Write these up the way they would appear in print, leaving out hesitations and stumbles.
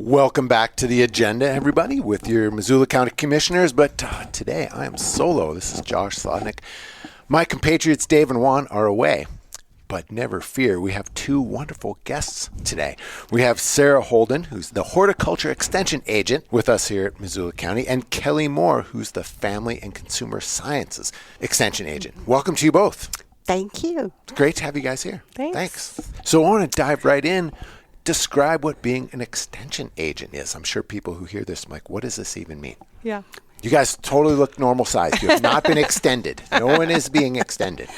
Welcome back to the agenda, everybody, with your Missoula County Commissioners. But today I am solo. This is Josh Slotnick. My compatriots Dave and Juan are away. But never fear, we have two wonderful guests today. We have Sarah Holden, who's the Horticulture Extension Agent with us here at Missoula County, and Kelly Moore, who's the Family and Consumer Sciences Extension Agent. Welcome to you both. Thank you. It's great to have you guys here. Thanks. So I want to dive right in. Describe what being an extension agent is. I'm sure people who hear this, like, what does this even mean? Yeah. You guys totally look normal sized. You have not been extended. No one is being extended.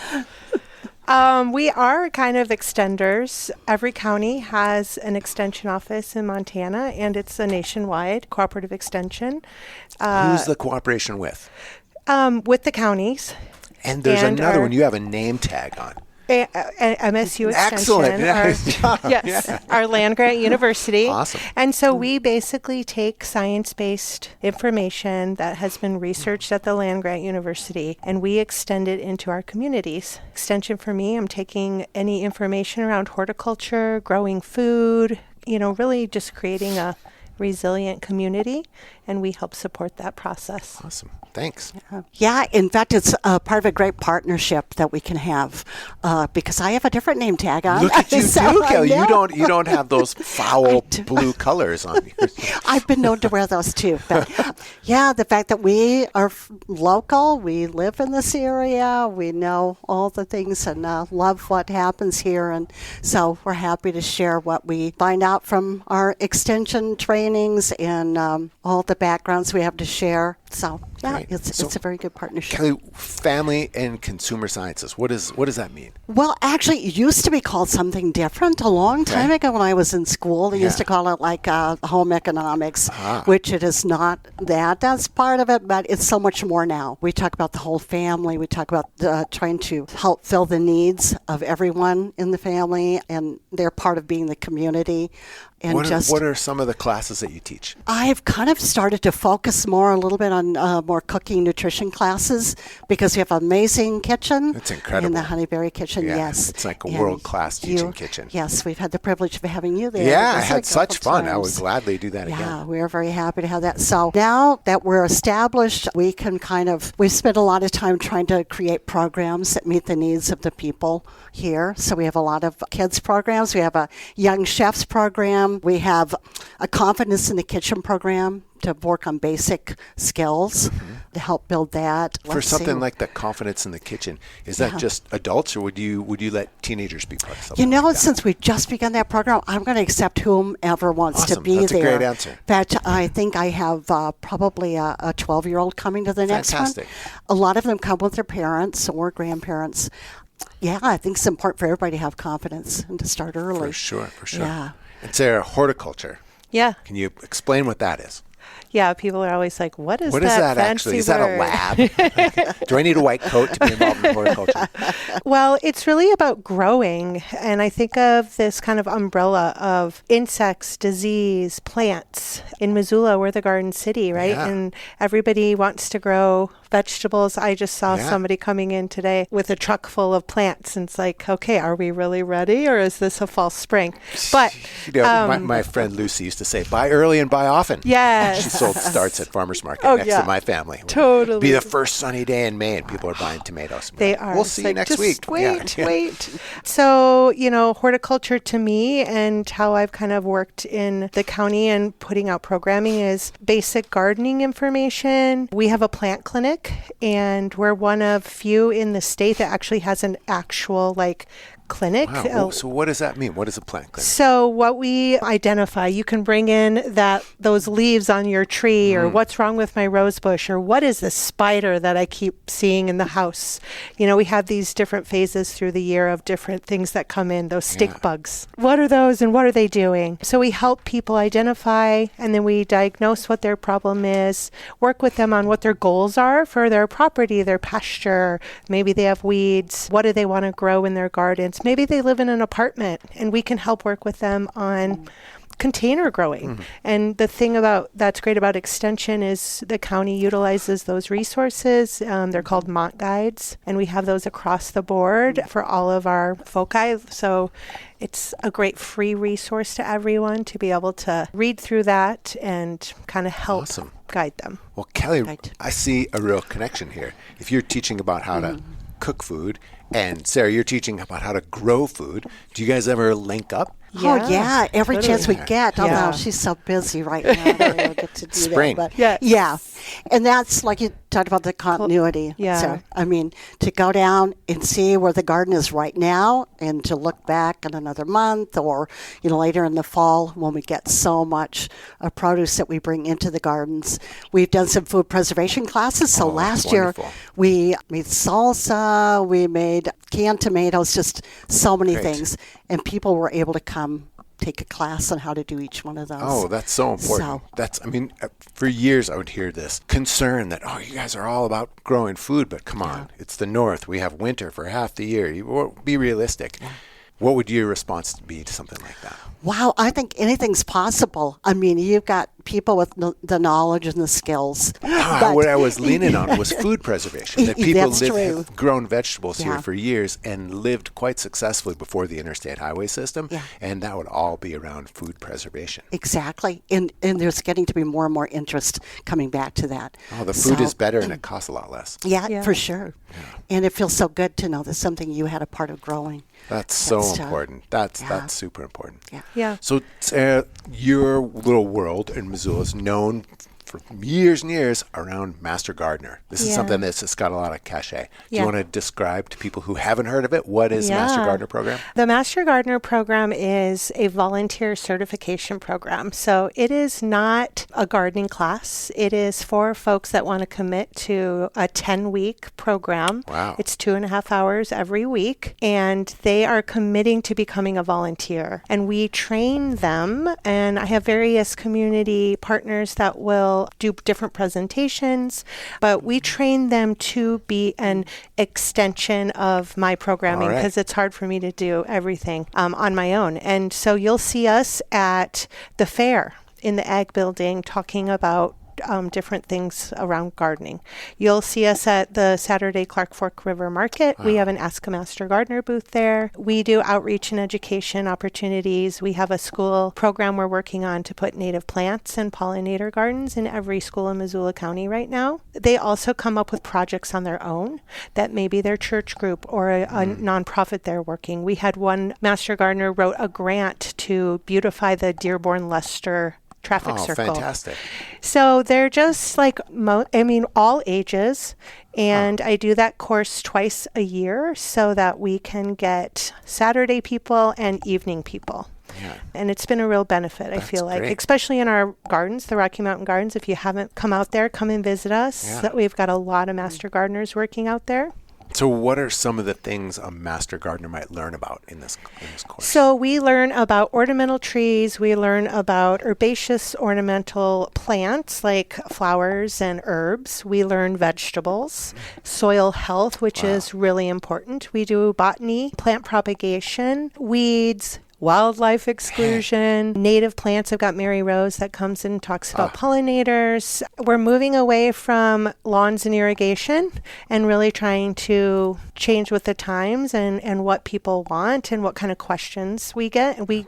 We are kind of extenders. Every county has an extension office in Montana, and it's a nationwide cooperative extension. Who's the cooperation with? With the counties. And there's another one you have a name tag on. MSU Extension. Excellent. Our land-grant university. Awesome. And so we basically take science-based information that has been researched at the land-grant university, and we extend it into our communities. Extension for me, I'm taking any information around horticulture, growing food, really just creating a resilient community, and we help support that process. Awesome. Thanks. Yeah, in fact, it's part of a great partnership that we can have because I have a different name tag on. Look at you too, Kelly. You don't have those foul blue colors on you. I've been known to wear those too. But yeah, the fact that we are local, we live in this area, we know all the things and love what happens here. And so we're happy to share what we find out from our extension trainings and all the backgrounds we have to share. So yeah, right. It's a very good partnership. Kelly, Family and Consumer Sciences. What does that mean? Well, actually, it used to be called something different a long time ago when I was in school. They used to call it like home economics, which it is not that. That's part of it, but it's so much more now. We talk about the whole family. We talk about trying to help fill the needs of everyone in the family, and they're part of being the community. And what are some of the classes that you teach? I've kind of started to focus a little bit on more cooking, nutrition classes because we have an amazing kitchen. That's incredible. In the Honeyberry kitchen, yes. It's like a world-class teaching kitchen. Yes, we've had the privilege of having you there. Yeah, I had such fun. I would gladly do that again. Yeah, we're very happy to have that. So now that we're established, we can we've spent a lot of time trying to create programs that meet the needs of the people here. So we have a lot of kids programs. We have a young chefs program. We have a confidence in the kitchen program to work on basic skills to help build that. For something like the confidence in the kitchen, is that just adults, or would you let teenagers be part of something like that? Since we've just begun that program, I'm going to accept whomever wants to be That's there. That's a great answer. In fact, I think I have probably a 12-year-old coming to the next one. A lot of them come with their parents or grandparents. Yeah, I think it's important for everybody to have confidence and to start early. For sure. Yeah. And Sarah, horticulture. Yeah. Can you explain what that is? Yeah, people are always like, what is that? What is that fancy actually? Is that a lab? Do I need a white coat to be involved in horticulture? Well, it's really about growing. And I think of this kind of umbrella of insects, disease, plants. In Missoula, we're the garden city, right? Yeah. And everybody wants to grow vegetables. I just saw somebody coming in today with a truck full of plants. And it's like, okay, are we really ready? Or is this a false spring? But my friend Lucy used to say, buy early and buy often. Yes. She sold starts at farmer's market next to my family. Totally. Be the first sunny day in May and people are buying tomatoes. They are. We'll see you next week. Wait. So, horticulture to me and how I've kind of worked in the county and putting out programming is basic gardening information. We have a plant clinic and we're one of few in the state that actually has an actual clinic. Wow. So what does that mean? What is a plant clinic? So what we identify, you can bring in those leaves on your tree or what's wrong with my rose bush or what is the spider that I keep seeing in the house. We have these different phases through the year of different things that come in, those stink bugs. What are those and what are they doing? So we help people identify and then we diagnose what their problem is, work with them on what their goals are for their property, their pasture. Maybe they have weeds. What do they want to grow in their gardens? Maybe they live in an apartment and we can help work with them on container growing. And the thing that's great about Extension is the county utilizes those resources. They're called Mont Guides, and we have those across the board for all of our foci. So it's a great free resource to everyone to be able to read through that and kind of help guide them. Well, Kelly, I see a real connection here. If you're teaching about how to cook food, and Sarah, you're teaching about how to grow food, do you guys ever link up? Yeah, every totally. chance we get. Although she's so busy right now, that we don't get to do Spring. that. But yeah, and that's like you talked about the continuity. Yeah. So, I mean, to go down and see where the garden is right now, and to look back in another month, or later in the fall when we get so much produce that we bring into the gardens. We've done some food preservation classes. So last year we made salsa, we made canned tomatoes, just so many things, and people were able to come take a class on how to do each one of those. Oh, that's so important. For years I would hear this concern that, you guys are all about growing food, but come on, it's the North. We have winter for half the year. You won't be realistic. Yeah. What would your response be to something like that? Wow, I think anything's possible. I mean, you've got people with the knowledge and the skills. What I was leaning on was food preservation. That people have grown vegetables here for years and lived quite successfully before the interstate highway system, and that would all be around food preservation. Exactly, and there's getting to be more and more interest coming back to that. Oh, the food is better and it costs a lot less. Yeah, for sure. Yeah. And it feels so good to know that something you had a part of growing. That's so important. That's super important. Yeah. So your little world in Missoula is known for years and years around Master Gardener. This is something that's just got a lot of cachet. Do you want to describe to people who haven't heard of it, what is the Master Gardener program? The Master Gardener program is a volunteer certification program. So it is not a gardening class. It is for folks that want to commit to a 10-week program. Wow. It's 2.5 hours every week, and they are committing to becoming a volunteer. And we train them, and I have various community partners that will do different presentations, but we train them to be an extension of my programming because it's hard for me to do everything on my own. And so you'll see us at the fair in the Ag Building talking about different things around gardening. You'll see us at the Saturday Clark Fork River Market. We have an Ask a Master Gardener booth there. We do outreach and education opportunities. We have a school program we're working on to put native plants and pollinator gardens in every school in Missoula County right now. They also come up with projects on their own that maybe their church group or a nonprofit they're working. We had one Master Gardener wrote a grant to beautify the Dearborn-Lester traffic circle. Fantastic. So they're just like, all ages. And I do that course twice a year so that we can get Saturday people and evening people. Yeah. And it's been a real benefit, I feel like, especially in our gardens, the Rocky Mountain Gardens. If you haven't come out there, come and visit us. We've got a lot of Master Gardeners working out there. So what are some of the things a Master Gardener might learn about in this course? So we learn about ornamental trees. We learn about herbaceous ornamental plants like flowers and herbs. We learn vegetables, soil health, which is really important. We do botany, plant propagation, weeds, wildlife exclusion, native plants. I've got Mary Rose that comes and talks about pollinators. We're moving away from lawns and irrigation and really trying to change with the times and what people want and what kind of questions we get. And we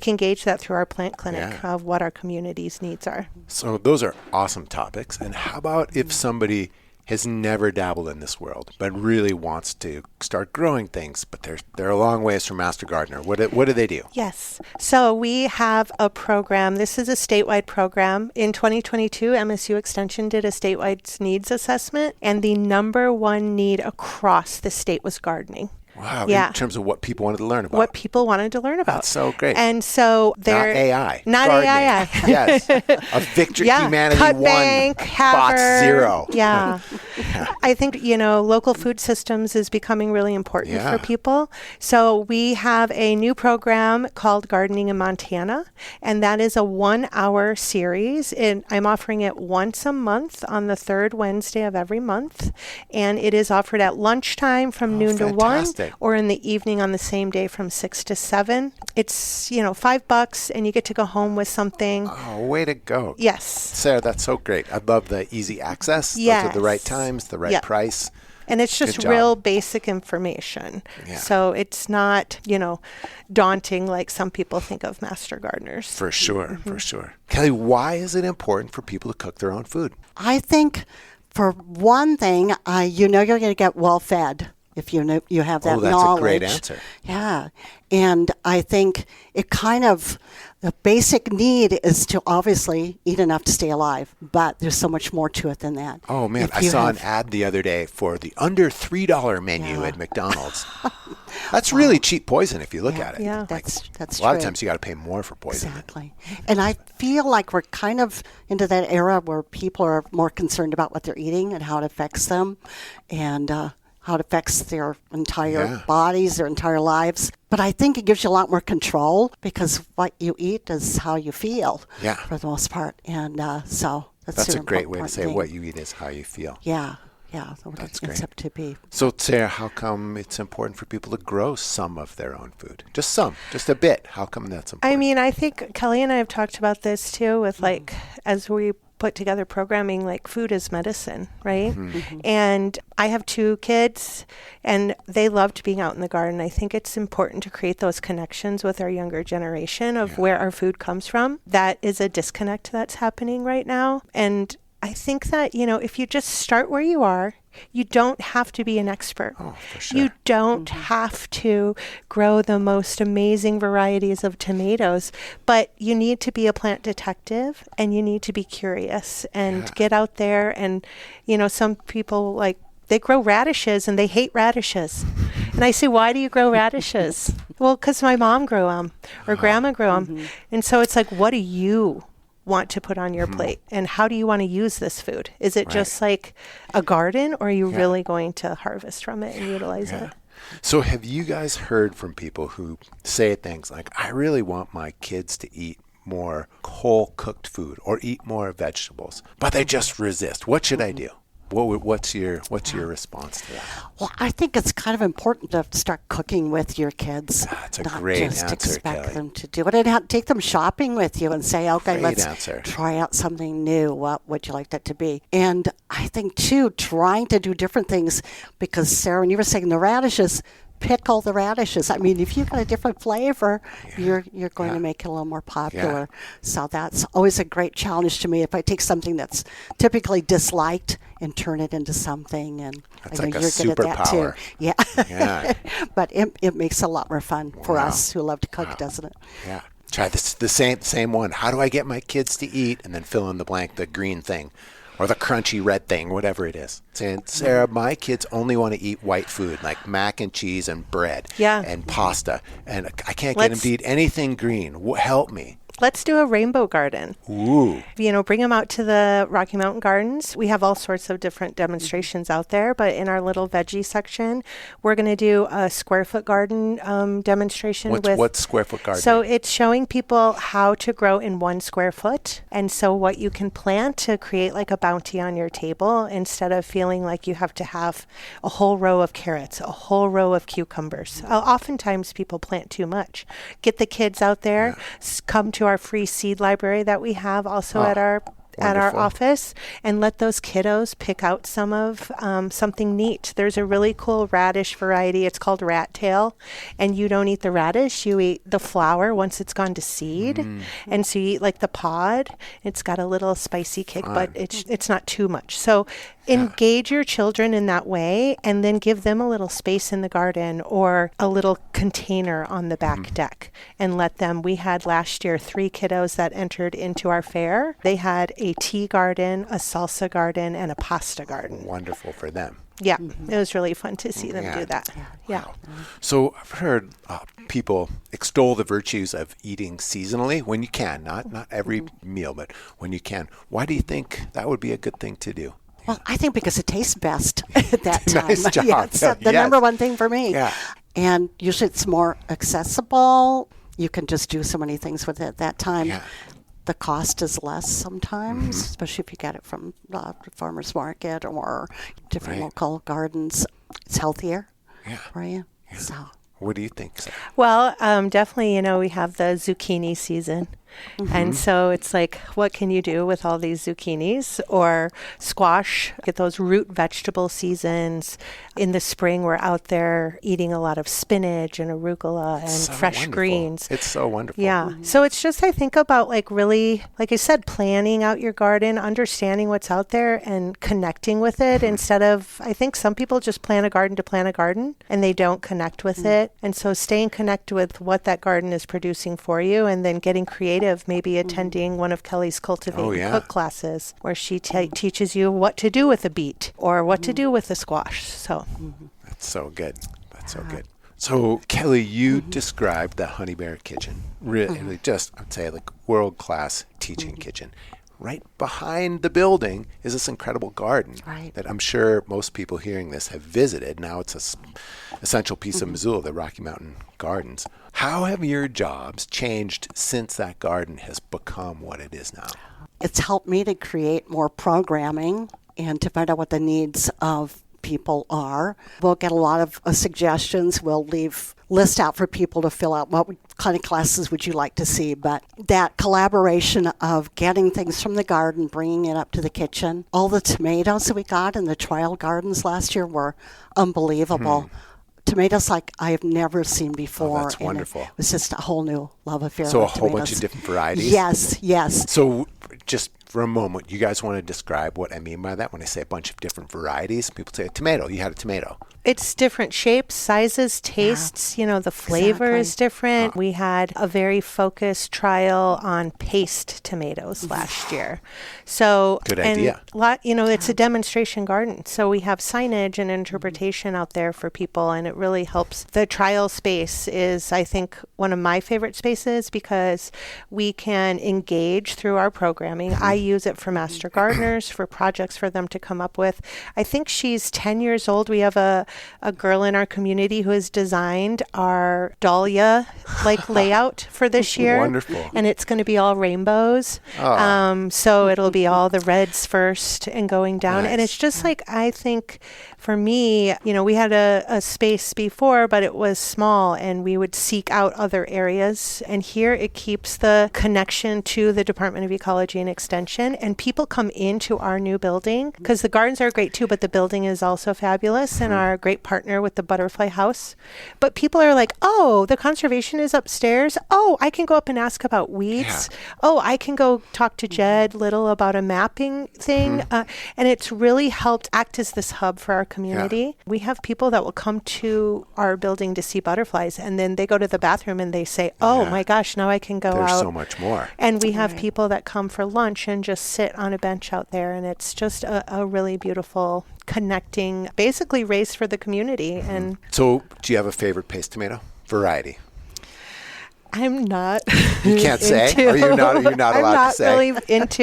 can gauge that through our plant clinic of what our community's needs are. So those are awesome topics. And how about if somebody has never dabbled in this world, but really wants to start growing things, but they're a long ways from Master Gardener. What do they do? Yes. So we have a program. This is a statewide program. In 2022, MSU Extension did a statewide needs assessment, and the number one need across the state was gardening. Wow, in terms of what people wanted to learn about. What people wanted to learn about. That's so great. And so they're... Not AI. Not gardening. AI. Yes. A victory, humanity Cut won, bank, bots zero. Yeah. I think, local food systems is becoming really important for people. So we have a new program called Gardening in Montana, and that is a 1-hour series. And I'm offering it once a month on the third Wednesday of every month. And it is offered at lunchtime from noon to 1. great. or in the evening on the same day from 6 to 7. It's, $5 and you get to go home with something. Oh, way to go. Yes. Sarah, that's so great. I love the easy access. Yes. Those are the right times, the right price. And it's just Good job. real basic information. Yeah. So it's not, daunting like some people think of master gardeners. For sure, for sure. Kelly, why is it important for people to cook their own food? I think for one thing, you're going to get well fed if you have that knowledge. That's a great answer. Yeah. And I think the basic need is to obviously eat enough to stay alive, but there's so much more to it than that. Oh, man. I saw an ad the other day for the under $3 menu at McDonald's. That's really cheap poison if you look at it. Yeah. That's a lot of times you got to pay more for poison. Exactly. And I feel like we're kind of into that era where people are more concerned about what they're eating and how it affects them and how it affects their entire bodies, their entire lives. But I think it gives you a lot more control because what you eat is how you feel for the most part. And so that's a great way to say what you eat is how you feel. Yeah. That's it's great. up to be. So, Sarah, how come it's important for people to grow some of their own food? Just some, just a bit. How come that's important? I think Kelly and I have talked about this too with as we put together programming, food is medicine, right? Mm-hmm. And I have 2 kids and they loved being out in the garden. I think it's important to create those connections with our younger generation of where our food comes from. That is a disconnect that's happening right now. And I think that, if you just start where you are, you don't have to be an expert. Oh, for sure. You don't have to grow the most amazing varieties of tomatoes, but you need to be a plant detective and you need to be curious and get out there. And, some people they grow radishes and they hate radishes. And I say, why do you grow radishes? Well, because my mom grew them or grandma grew them. And so it's what do you want to put on your plate and how do you want to use this food? Is it just like a garden or are you really going to harvest from it and utilize it? So have you guys heard from people who say things like, I really want my kids to eat more whole cooked food or eat more vegetables, but they just resist. What should I do? What's your response to that? Well, I think it's kind of important to start cooking with your kids. That's a great answer, Not just expect Kelly. them to do it. And take them shopping with you and say, okay, let's try out something new. What would you like that to be? And I think, too, trying to do different things because, Sarah, when you were saying the radishes, pickle the radishes. I mean, if you've got a different flavor, you're going to make it a little more popular. So that's always a great challenge to me. If I take something that's typically disliked and turn it into something, and that's I know like you're a good at that superpower. too. Yeah. But it makes it a lot more fun for Wow. us who love to cook, doesn't it? Yeah. Try this the same one. How do I get my kids to eat? And then fill in the blank, the green thing. Or the crunchy red thing, whatever it is. Saying, Sarah, my kids only want to eat white food, like mac and cheese and bread and pasta. And I can't get them to eat anything green. Help me. Let's do a rainbow garden. Ooh. Bring them out to the Rocky Mountain Gardens. We have all sorts of different demonstrations out there, but in our little veggie section, we're going to do a square foot garden demonstration. What's square foot garden? So it's showing people how to grow in 1 square foot. And so what you can plant to create like a bounty on your table instead of feeling like you have to have a whole row of carrots, a whole row of cucumbers. Oftentimes people plant too much. Get the kids out there, come to our free seed library that we have also at our office, and let those kiddos pick out some of something neat. There's a really cool radish variety. It's called rat tail, and you don't eat the radish. You eat the flower once it's gone to seed, and so you eat like the pod. It's got a little spicy kick, but it's not too much. So engage your children in that way, and then give them a little space in the garden or a little container on the back deck, and let them. We had last year 3 kiddos that entered into our fair. They had a tea garden, a salsa garden, and a pasta garden. Wonderful for them. Yeah, it was really fun to see them do that. Yeah. Wow. So I've heard people extol the virtues of eating seasonally when you can, not every meal, but when you can. Why do you think that would be a good thing to do? Well, I think because it tastes best at that time. Nice job. Yeah, it's the number one thing for me. Yeah. And usually it's more accessible. You can just do so many things with it at that time. Yeah. The cost is less sometimes, especially if you get it from the farmer's market or different local gardens. It's healthier for you. So. What do you think, Sarah? Well, definitely, we have the zucchini season. And so it's like, what can you do with all these zucchinis? Or squash, get those root vegetable seasons. In the spring, we're out there eating a lot of spinach and arugula and So fresh wonderful. greens. It's so wonderful. Yeah. So it's just, I think about really, like I said, planning out your garden, understanding what's out there and connecting with it instead of, I think some people just plant a garden and they don't connect with it. And so staying connected with what that garden is producing for you and then getting creative, maybe attending one of Kelly's Cultivating cook classes where she teaches you what to do with a beet or what to do with a squash. So That's so good. That's so good. So, Kelly, you described the Honey Bear Kitchen. Really, just, I'd say, like world-class teaching kitchen. Right behind the building is this incredible garden that I'm sure most people hearing this have visited. Now it's an essential piece of Missoula, the Rocky Mountain Gardens. How have your jobs changed since that garden has become what it is now? It's helped me to create more programming and to find out what the needs of people are. We'll get a lot of suggestions. We'll leave lists out for people to fill out. What kind of classes would you like to see? But that collaboration of getting things from the garden, bringing it up to the kitchen. All the tomatoes that we got in the trial gardens last year were unbelievable. Tomatoes like I have never seen before. That's wonderful. It was just a whole new love affair. So a with whole tomatoes. bunch of different varieties? Yes. So just for a moment, you guys want to describe what I mean by that when I say a bunch of different varieties? People say a tomato. You had a tomato. It's different shapes, sizes, tastes. The flavor is different. We had a very focused trial on paste tomatoes last year. So good idea. It's a demonstration garden. So we have signage and interpretation out there for people, and it really helps. The trial space is, I think, one of my favorite spaces because we can engage through our programming. I use it for master gardeners, for projects for them to come up with. I think she's 10 years old. We have a girl in our community who has designed our dahlia layout for this year. Wonderful. And it's going to be all rainbows. So it'll be all the reds first and going down. Nice. And it's just I think for me, we had a space before, but it was small and we would seek out other areas. And here it keeps the connection to the Department of Ecology and Extension. And people come into our new building because the gardens are great too, but the building is also fabulous and our great partner with the butterfly house. But people are like, oh, the conservation is upstairs. Oh, I can go up and ask about weeds. Yeah. Oh, I can go talk to Jed Little about a mapping thing. And it's really helped act as this hub for our community. Yeah. We have people that will come to our building to see butterflies, and then they go to the bathroom and they say, oh my gosh, now I can go out. There's so much more. And we have people that come for lunch and just sit on a bench out there, and it's just a really beautiful connecting, basically race for the community. And so do you have a favorite paste tomato variety? I'm not. You can't say? Or you're not allowed to say? I'm not really into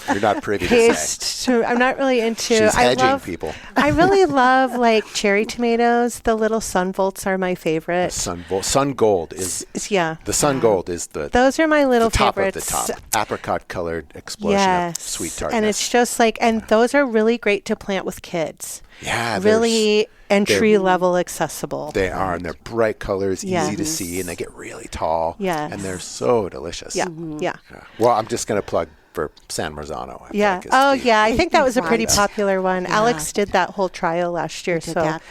you're not privy paste. to say. I'm not really into. She's hedging people. I really love cherry tomatoes. The little sun volts are my favorite. Sun gold is. The sun gold is the. Those are my little top favorites. Of the top. Apricot colored explosion of sweet tartness. And it's just and those are really great to plant with kids. Yeah, really entry level accessible. They are, and they're bright colors, easy to see, and they get really tall. Yes. And they're so delicious. Yeah. Yeah. Well, I'm just going to plug for San Marzano. I think that was a pretty popular one. Yeah. Alex did that whole trial last year.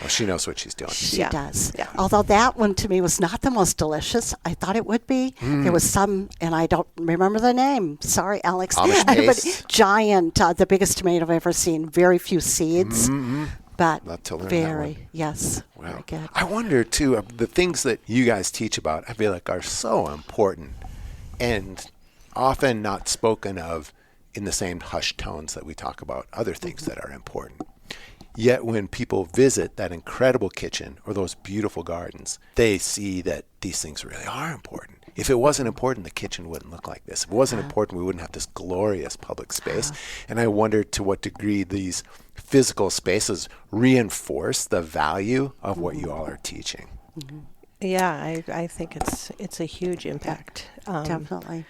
She knows what she's doing. She does. Yeah. Although that one to me was not the most delicious. I thought it would be. There was some, and I don't remember the name. Sorry, Alex. Amish paste. But giant, the biggest tomato I've ever seen. Very few seeds. But love to learn very wow. Very good. I wonder too, the things that you guys teach about, I feel like are so important and often not spoken of in the same hushed tones that we talk about other things that are important. Yet when people visit that incredible kitchen or those beautiful gardens, they see that these things really are important. If it wasn't important, the kitchen wouldn't look like this. If it wasn't important, we wouldn't have this glorious public space. And I wonder to what degree these physical spaces reinforce the value of what you all are teaching. Yeah, I think it's a huge impact. Definitely.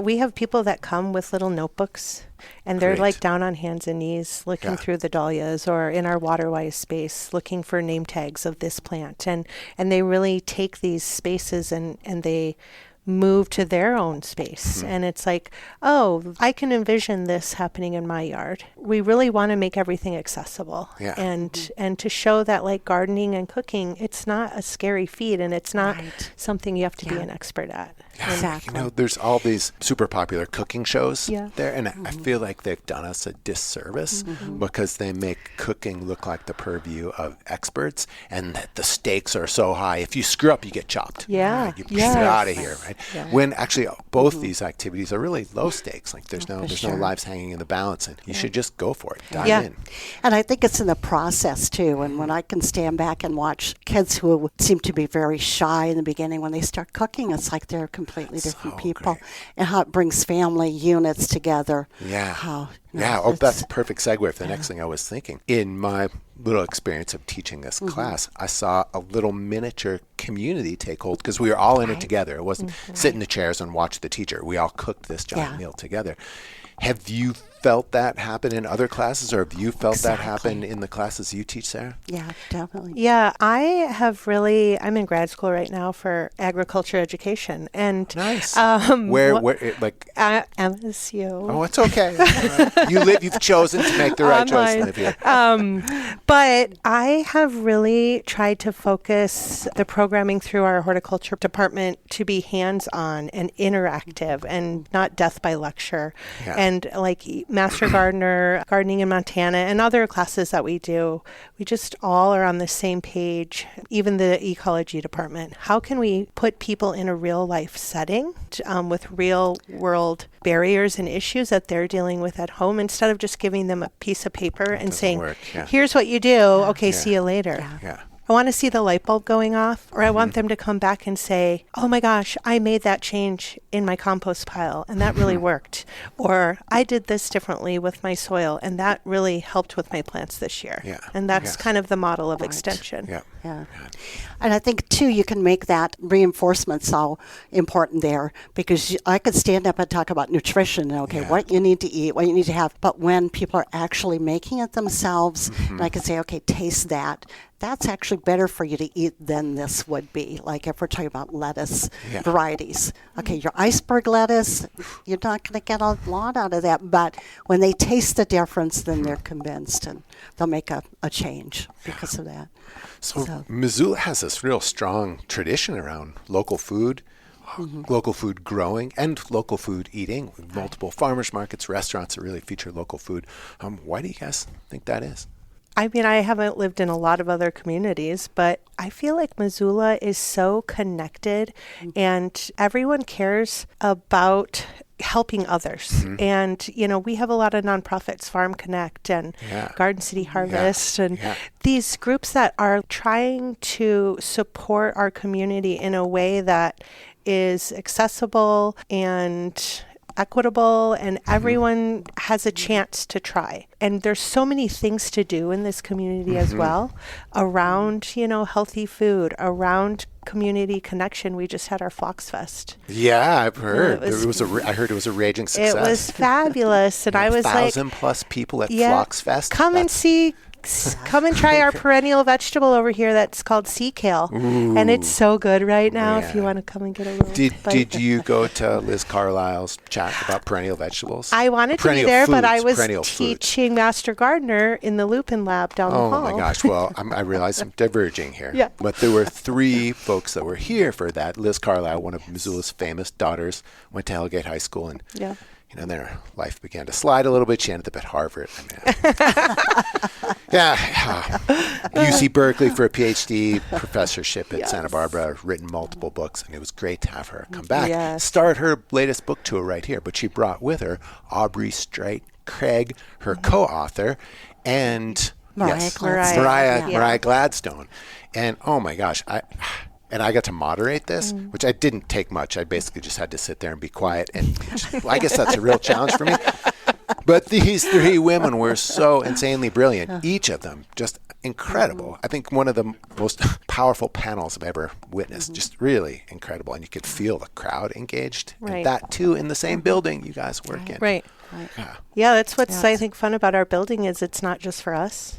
we have people that come with little notebooks, and they're Great. like down on hands and knees looking Yeah. through the dahlias, or in our waterwise space looking for name tags of this plant. And they really take these spaces and they move to their own space. And it's like, oh, I can envision this happening in my yard. We really want to make everything accessible. Yeah. And to show that like gardening and cooking, it's not a scary feat, and it's not Right. something you have to be Yeah. an expert at. Exactly. You know, there's all these super popular cooking shows Yeah. there, and I feel like they've done us a disservice because they make cooking look like the purview of experts, and that the stakes are so high. If you screw up, you get chopped. Yeah. You Yes. get out of here, right? Yeah. When actually both these activities are really low stakes. Like there's no sure. lives hanging in the balance, and you should just go for it. Dive Yeah. in. And I think it's in the process too. And when I can stand back and watch kids who seem to be very shy in the beginning, when they start cooking, it's like they're completely different So people. great. And how it brings family units together. Yeah. How, you Yeah. know, Oh, it's- that's a perfect segue for the next thing I was thinking. In my little experience of teaching this class, I saw a little miniature community take hold because we were all in it together. It wasn't sit in the chairs and watch the teacher. We all cooked this giant Yeah. meal together. Have you felt that happen in other classes, or have you felt that happen in the classes you teach, Sarah? Yeah, definitely. Yeah, I have really, I'm in grad school right now for agriculture education. And Nice. where Like, MSU. oh, it's okay. You've chosen to make the right choice Online. and live here. But I have really tried to focus the programming through our horticulture department to be hands-on and interactive and not death by lecture. Yeah. And like Master Gardener, Gardening in Montana, and other classes that we do, we just all are on the same page, even the ecology department. How can we put people in a real life setting with real world barriers and issues that they're dealing with at home, instead of just giving them a piece of paper and saying, work, yeah. here's what you do. Okay, see you later. Yeah. I want to see the light bulb going off, or I want them to come back and say, oh my gosh, I made that change in my compost pile and that really worked. Or I did this differently with my soil and that really helped with my plants this year. Yeah. And that's Yes. kind of the model of Right. extension. Yeah. Yeah. And I think, too, you can make that reinforcement so important there, because I could stand up and talk about nutrition, okay, Yeah. what you need to eat, what you need to have. But when people are actually making it themselves, and I can say, okay, taste that. That's actually better for you to eat than this would be. Like if we're talking about lettuce Yeah. varieties. Okay, your iceberg lettuce, you're not going to get a lot out of that. But when they taste the difference, then they're convinced and they'll make a change because of that. So Missoula has this real strong tradition around local food, local food growing, and local food eating. Multiple farmers markets, restaurants that really feature local food. Why do you guys think that is? I mean, I haven't lived in a lot of other communities, but I feel like Missoula is so connected and everyone cares about helping others. And, you know, we have a lot of nonprofits, Farm Connect and Yeah. Garden City Harvest, and Yeah. these groups that are trying to support our community in a way that is accessible and equitable, and everyone has a chance to try. And there's so many things to do in this community as well around, you know, healthy food, around community connection. We just had our Fox Fest. Yeah, I've heard. it was- I heard it was a raging success. It was fabulous. And I was like, 1,000 plus people at yeah, Fox Fest. come and see. Come and try our perennial vegetable over here that's called sea kale. And it's so good right now if you Yeah. want to come and get a little bite. Did you go to Liz Carlisle's chat about perennial vegetables? I wanted to be Perennial there, but I foods, was perennial foods. teaching Master Gardener in the Lupin Lab down the Oh hall. my gosh. Well, I realize I'm diverging here. Yeah. But there were 3 folks that were here for that. Liz Carlisle, one of Missoula's famous daughters, went to Hellgate High School, and Yeah. you know, their life began to slide a little bit. She ended up at Harvard. UC Berkeley for a PhD professorship at Santa Barbara, written multiple books, and it was great to have her come back. Yes. Start her latest book tour right here, but she brought with her Aubrey Streit Craig, her co-author, and Mariah Gladstone. Mariah Yeah. Gladstone. And oh my gosh, I got to moderate this, which I didn't take much. I basically just had to sit there and be quiet. And I guess that's a real challenge for me. But these three women were so insanely brilliant. Each of them just incredible. I think one of the most powerful panels I've ever witnessed. Just really incredible. And you could feel the crowd engaged. Right. And that too in the same building you guys work in. Right. Yeah, that's what's, I think, fun about our building is it's not just for us.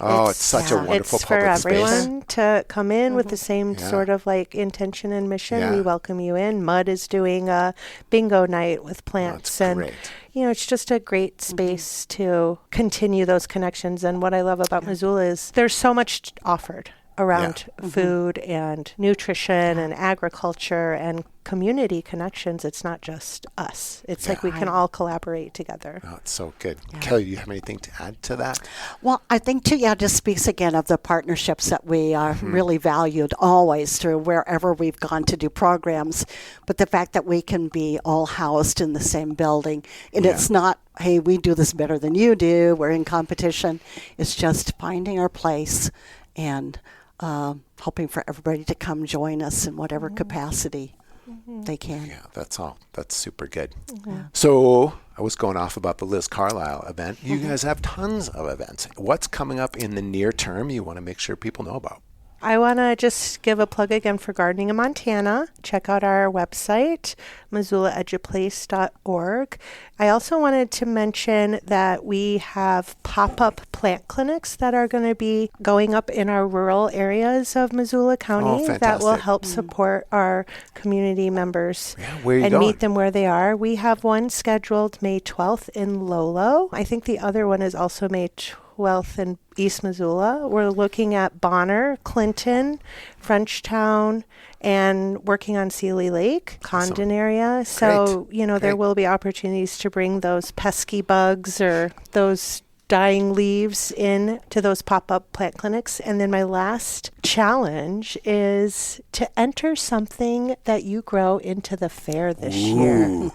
Oh, it's such a wonderful it's for public space. everyone to come in with the same sort of like intention and mission. Yeah. We welcome you in. Mud is doing a bingo night with plants, that's great. It's just a great space to continue those connections. And what I love about Missoula is there's so much offered around food and nutrition and agriculture and community connections. It's not just us. It's like we can all collaborate together. Oh, it's so good. Kelly, do you have anything to add to that? Well, I think too, just speaks again of the partnerships that we really valued always through wherever we've gone to do programs. But the fact that we can be all housed in the same building, and it's not, hey, we do this better than you do, we're in competition. It's just finding our place and hoping for everybody to come join us in whatever capacity they can. Yeah, that's all. That's super good. So I was going off about the Liz Carlisle event. You guys have tons of events. What's coming up in the near term you want to make sure people know about? I want to just give a plug again for Gardening in Montana. Check out our website, MissoulaEduplace.org. I also wanted to mention that we have pop-up plant clinics that are going to be going up in our rural areas of Missoula County that will help support our community members and meet them where they are. We have one scheduled May 12th in Lolo. I think the other one is also May 12th in East Missoula. We're looking at Bonner, Clinton, Frenchtown, and working on Sealy Lake, Condon area. So, there will be opportunities to bring those pesky bugs or those dying leaves in to those pop-up plant clinics. And then my last challenge is to enter something that you grow into the fair this year.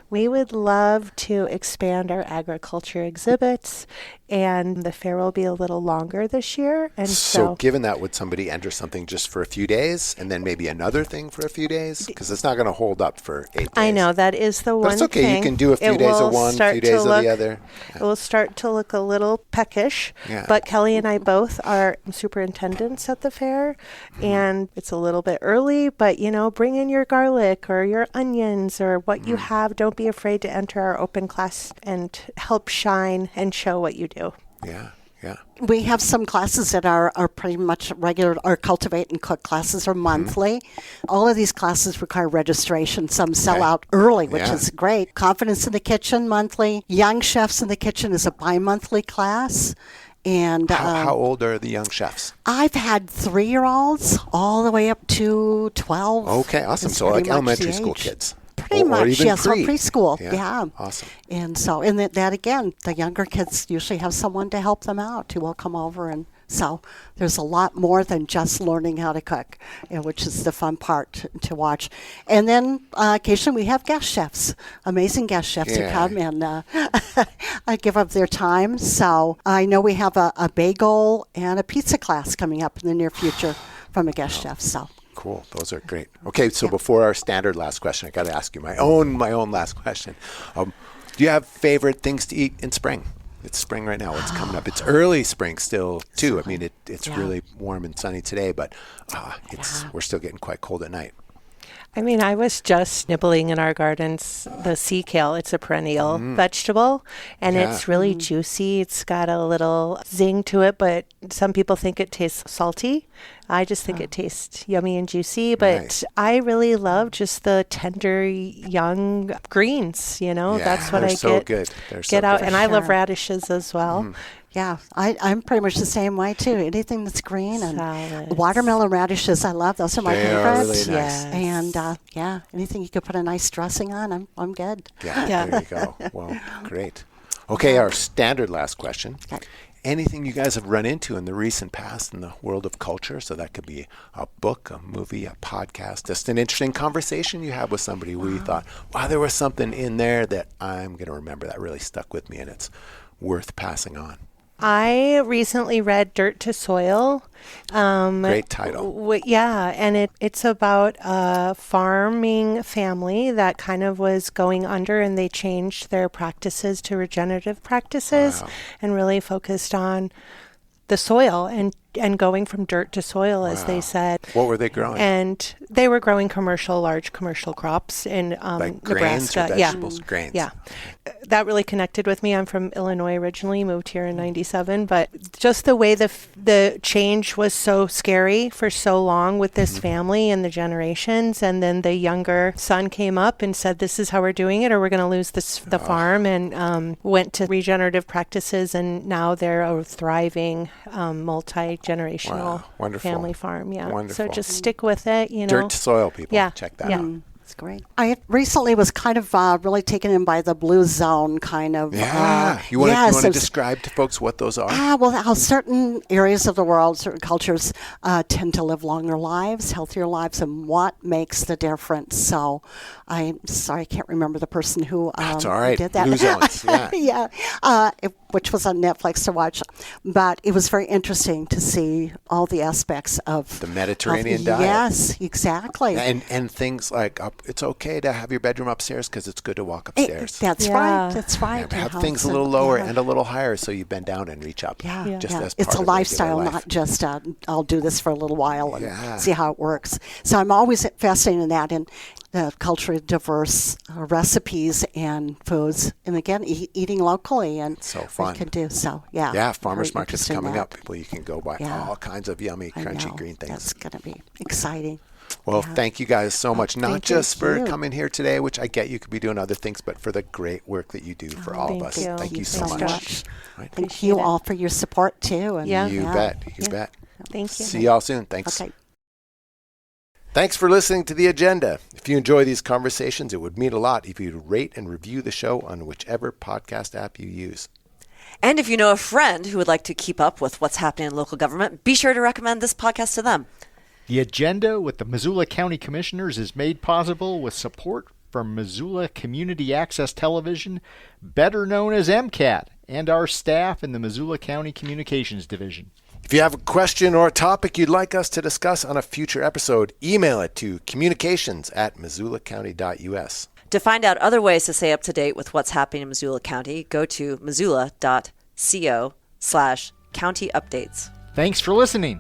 We would love to expand our agriculture exhibits, and the fair will be a little longer this year. And so given that, would somebody enter something just for a few days and then maybe another thing for a few days? Because it's not going to hold up for 8 days. I know, that is the one thing. But it's okay. thing. You can do a few days of one, a few days of the other. It will start to look a little peckish. But Kelly and I both are superintendents at the fair, and it's a little bit early, but, bring in your garlic or your onions or what you have. Don't be afraid to enter our open class and help shine and show what you do. Yeah. We have some classes that are pretty much regular. Our Cultivate and Cook classes are monthly. All of these classes require registration. Some sell out early, which is great. Confidence in the Kitchen monthly. Young Chefs in the Kitchen is a bi-monthly class. And how old are the young chefs? I've had 3-year-olds all the way up to 12. Okay, awesome. So like elementary school kids. Pretty much, yes, or preschool. Yeah. Awesome. And so, that again, the younger kids usually have someone to help them out who will come over. And so there's a lot more than just learning how to cook, which is the fun part to watch. And then occasionally we have guest chefs, amazing guest chefs who come and give up their time. So I know we have a bagel and a pizza class coming up in the near future from a guest chef. So. Cool. Those are great. Okay, so before our standard last question, I got to ask you my own last question. Do you have favorite things to eat in spring? It's spring right now. It's coming up. It's early spring still, too. I mean, it's really warm and sunny today, but we're still getting quite cold at night. I mean, I was just nibbling in our gardens the sea kale. It's a perennial vegetable, and it's really juicy. It's got a little zing to it, but some people think it tastes salty. I just think it tastes yummy and juicy, but I really love just the tender young greens, that's what I get out. And I love radishes as well. Yeah, I'm pretty much the same way too. Anything that's green and watermelon radishes, I love. Those are my favorites. Really nice. And anything you could put a nice dressing on, I'm good. Yeah, there you go. Well, great. Okay, our standard last question. Okay. Anything you guys have run into in the recent past in the world of culture? So that could be a book, a movie, a podcast, just an interesting conversation you had with somebody where you thought, wow, there was something in there that I'm going to remember that really stuck with me and it's worth passing on. I recently read Dirt to Soil. Great title. And it's about a farming family that kind of was going under, and they changed their practices to regenerative practices and really focused on the soil and going from dirt to soil, as they said. What were they growing? And they were growing large commercial crops in like Nebraska. Grains or vegetables? Grains. Yeah. That really connected with me. I'm from Illinois originally, moved here in 97, but just the way the change was so scary for so long with this family and the generations, and then the younger son came up and said, this is how we're doing it, or we're going to lose the farm, and went to regenerative practices, and now they're a thriving multi-generational family farm. Yeah. Wonderful. So just stick with it, Dirt to Soil, people. Yeah. Check that out. It's great. I recently was kind of really taken in by the blue zone kind of. Yeah. You want to describe to folks what those are? Well, how certain areas of the world, certain cultures tend to live longer lives, healthier lives, and what makes the difference. So I'm sorry, I can't remember the person who That's all right. did that. Blue zones, yeah. Which was on Netflix to watch. But it was very interesting to see all the aspects of the Mediterranean diet. Yes, exactly. And things like it's okay to have your bedroom upstairs because it's good to walk upstairs. That's right. That's right. Have things a little lower and a little higher so you bend down and reach up. Yeah. Just as it's part a of lifestyle, life. not just I'll do this for a little while and see how it works. So I'm always fascinated in that, and culturally diverse recipes and foods, and again, eating locally, and so fun. We can do so. Yeah. Yeah. Farmers markets coming up. People, you can go buy all kinds of yummy, crunchy green things. That's going to be exciting. Well, thank you guys so much, not just for you. coming here today, which I get you could be doing other things, but for the great work that you do for all of us. Thank you so much. Right. Thank you all for your support too. And You bet. You bet. Thank you. See y'all soon. Thanks. Okay. Thanks for listening to The Agenda. If you enjoy these conversations, it would mean a lot if you'd rate and review the show on whichever podcast app you use. And if you know a friend who would like to keep up with what's happening in local government, be sure to recommend this podcast to them. The Agenda with the Missoula County Commissioners is made possible with support from Missoula Community Access Television, better known as MCAT, and our staff in the Missoula County Communications Division. If you have a question or a topic you'd like us to discuss on a future episode, email it to communications@missoulacounty.us. To find out other ways to stay up to date with what's happening in Missoula County, go to missoula.co/county updates. Thanks for listening.